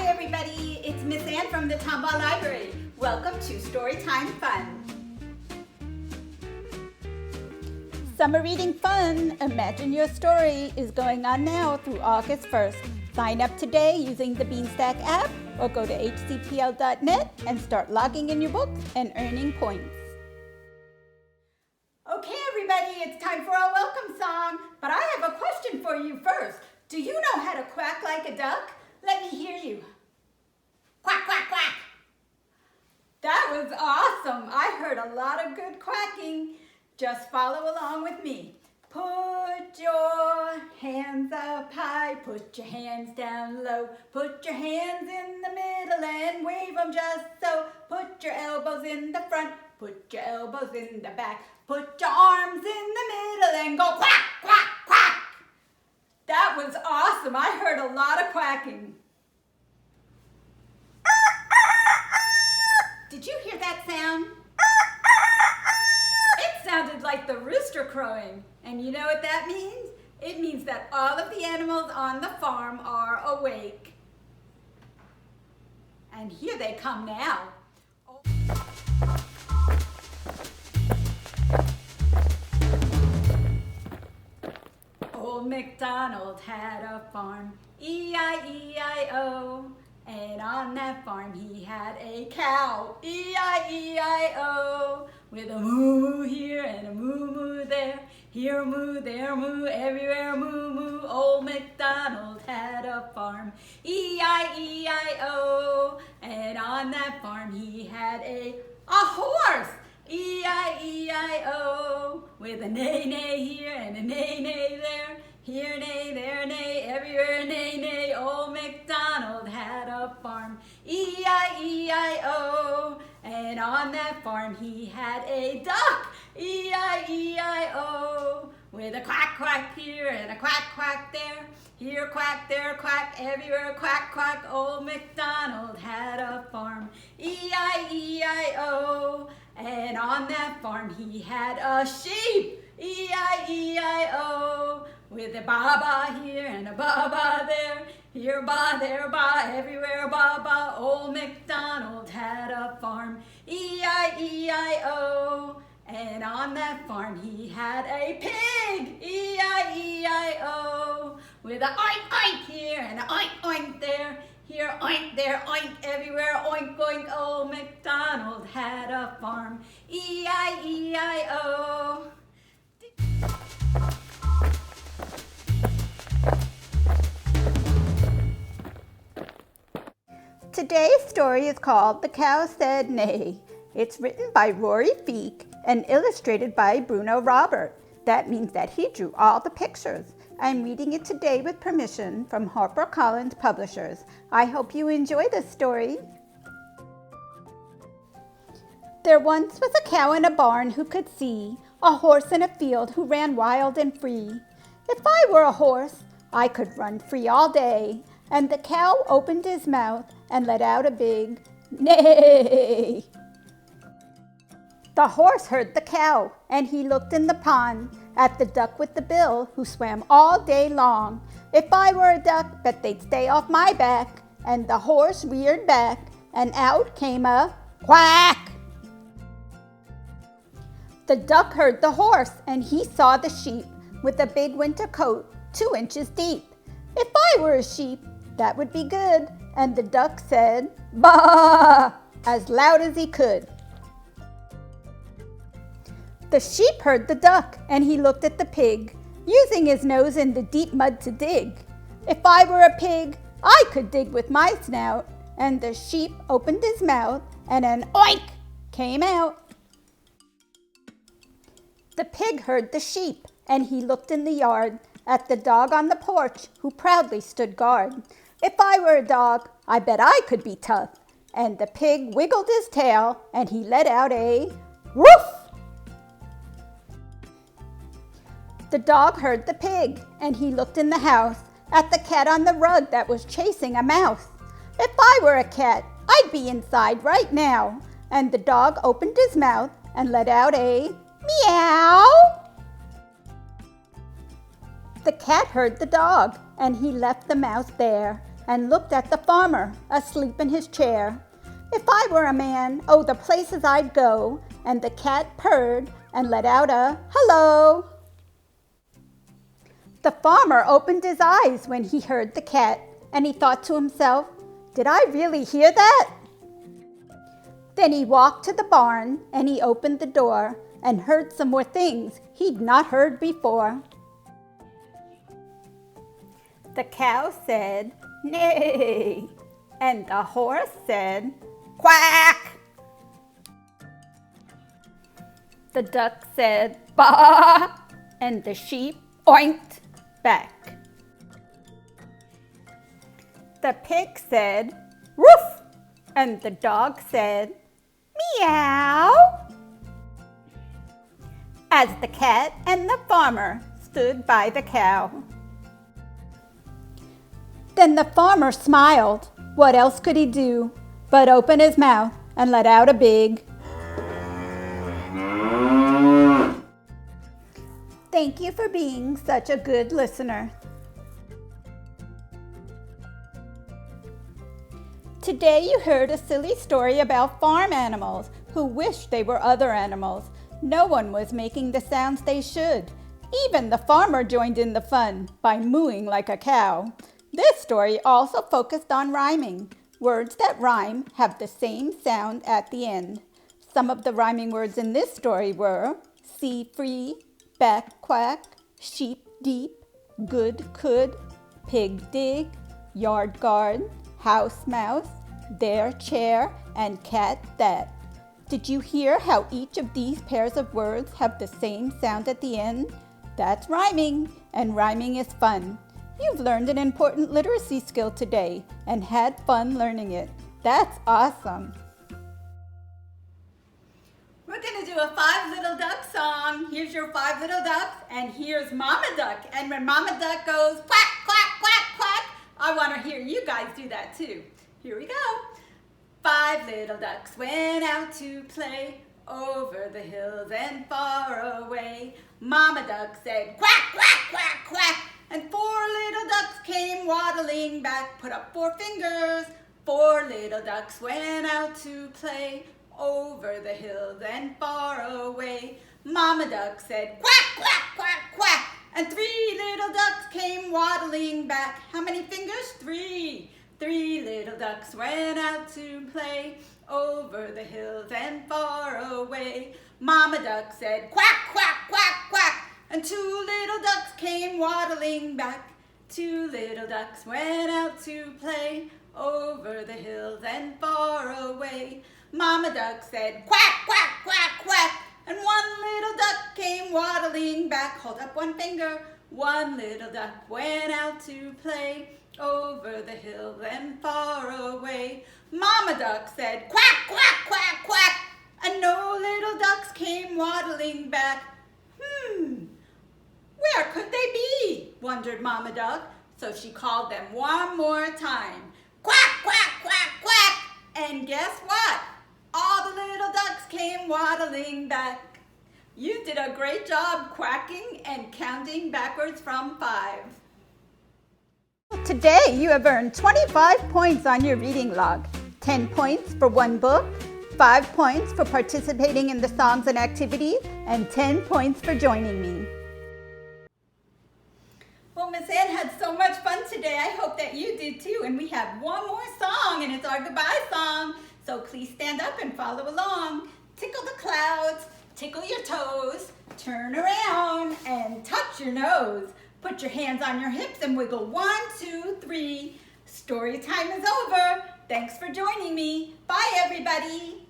everybody, it's Miss Ann from the Tomball Library. Welcome to Storytime Fun. Summer Reading Fun, Imagine Your Story is going on now through August 1st. Sign up today using the Beanstack app or go to hcpl.net and start logging in your books and earning points. Okay everybody, it's time for our welcome song, but I have a question for you first. Do you know how to quack like a duck? Let me hear you. Quack, quack, quack. That was awesome. I heard a lot of good quacking. Just follow along with me. Put your hands up high, put your hands down low, put your hands in the middle and wave them just so. Put your elbows in the front, put your elbows in the back, put your arms in the middle and go quack, quack, quack. That was awesome. I heard a lot of quacking. Did you hear that sound? It sounded like the rooster crowing. And you know what that means? It means that all of the animals on the farm are awake. And here they come now. Old Macdonald had a farm, E-I-E-I-O. And on that farm he had a cow, E-I-E-I-O. With a moo-moo here and a moo-moo there. Here moo, there moo, everywhere moo-moo. Old Macdonald had a farm, E-I-E-I-O. And on that farm he had a horse, E-I-E-I-O. With a neigh-neigh here and a neigh-neigh there. Here neigh, there neigh, everywhere neigh-neigh. Old Macdonald had a farm, E-I-E-I-O. And on that farm he had a duck, E-I-E-I-O. With a quack, quack here and a quack, quack there. Here quack, there quack, everywhere quack, quack. Old Macdonald had a farm, E-I-E-I-O. And on that farm he had a sheep, E-I-E-I-O. With a ba-ba here and a ba-ba there. Here ba, there ba, everywhere ba-ba. Old Macdonald had a farm, E-I-E-I-O. And on that farm he had a pig, E-I-E-I-O. With a oink, oink here and a oink, oink there. Here oink, there oink, everywhere oink, oink. Old Macdonald had a farm, E-I-E-I-O. Today's story is called The Cow Said Neigh. It's written by Rory Feek and illustrated by Bruno Robert. That means that he drew all the pictures. I'm reading it today with permission from Harper Publishers. I hope you enjoy this story. There once was a cow in a barn who could see, a horse in a field who ran wild and free. If I were a horse, I could run free all day. And the cow opened his mouth and let out a big neigh. The horse heard the cow, and he looked in the pond at the duck with the bill who swam all day long. If I were a duck, bet they'd stay off my back. And the horse reared back, and out came a quack. The duck heard the horse, and he saw the sheep with a big winter coat 2 inches deep. If I were a sheep, that would be good. And the duck said, "Baa!" as loud as he could. The sheep heard the duck, and he looked at the pig, using his nose in the deep mud to dig. If I were a pig, I could dig with my snout. And the sheep opened his mouth, and an oink came out. The pig heard the sheep, and he looked in the yard at the dog on the porch who proudly stood guard. If I were a dog, I bet I could be tough. And the pig wiggled his tail, and he let out a woof. The dog heard the pig, and he looked in the house at the cat on the rug that was chasing a mouse. If I were a cat, I'd be inside right now. And the dog opened his mouth and let out a meow. The cat heard the dog, and he left the mouse there. and looked at the farmer asleep in his chair. If I were a man, oh, the places I'd go. And the cat purred and let out a hello. The farmer opened his eyes when he heard the cat, and he thought to himself, did I really hear that? Then he walked to the barn and he opened the door and heard some more things he'd not heard before. The cow said, neigh, and the horse said, quack. The duck said, baa, and the sheep oinked back. The pig said, woof, and the dog said, meow. As the cat and the farmer stood by the cow. Then the farmer smiled. What else could he do but open his mouth and let out a big thank you for being such a good listener. Today you heard a silly story about farm animals who wished they were other animals. No one was making the sounds they should. Even the farmer joined in the fun by mooing like a cow. This story also focused on rhyming. Words that rhyme have the same sound at the end. Some of the rhyming words in this story were sea free, back quack, sheep deep, good could, pig dig, yard guard, house mouse, there chair, and cat that. Did you hear how each of these pairs of words have the same sound at the end? That's rhyming, and rhyming is fun. You've learned an important literacy skill today and had fun learning it. That's awesome. We're going to do a 5 Little Duck song. Here's your 5 little ducks, and here's Mama Duck. And when Mama Duck goes quack, quack, quack, quack, I want to hear you guys do that too. Here we go. 5 little ducks went out to play over the hills and far away. Mama Duck said quack, quack, quack, quack. And 4 little ducks came waddling back, put up 4 fingers. 4 little ducks went out to play over the hills and far away. Mama Duck said quack, quack, quack, quack. And 3 little ducks came waddling back. How many fingers? 3. 3 little ducks went out to play over the hills and far away. Mama Duck said quack, quack, quack, quack. And 2 little ducks came waddling back. 2 little ducks went out to play over the hills and far away. Mama Duck said quack, quack, quack, quack. And 1 little duck came waddling back. Hold up 1 finger. 1 little duck went out to play over the hills and far away. Mama Duck said quack, quack, quack, quack. And no little ducks came waddling back. Where could they be? Wondered Mama Duck. So she called them one more time. Quack, quack, quack, quack. And guess what? All the little ducks came waddling back. You did a great job quacking and counting backwards from 5. Today you have earned 25 points on your reading log. 10 points for 1 book, 5 points for participating in the songs and activities, and 10 points for joining me. Well, Miss Ann had so much fun today. I hope that you did too. And we have one more song, and it's our goodbye song. So please stand up and follow along. Tickle the clouds, tickle your toes, turn around and touch your nose. Put your hands on your hips and wiggle 1, 2, 3. Story time is over. Thanks for joining me. Bye, everybody.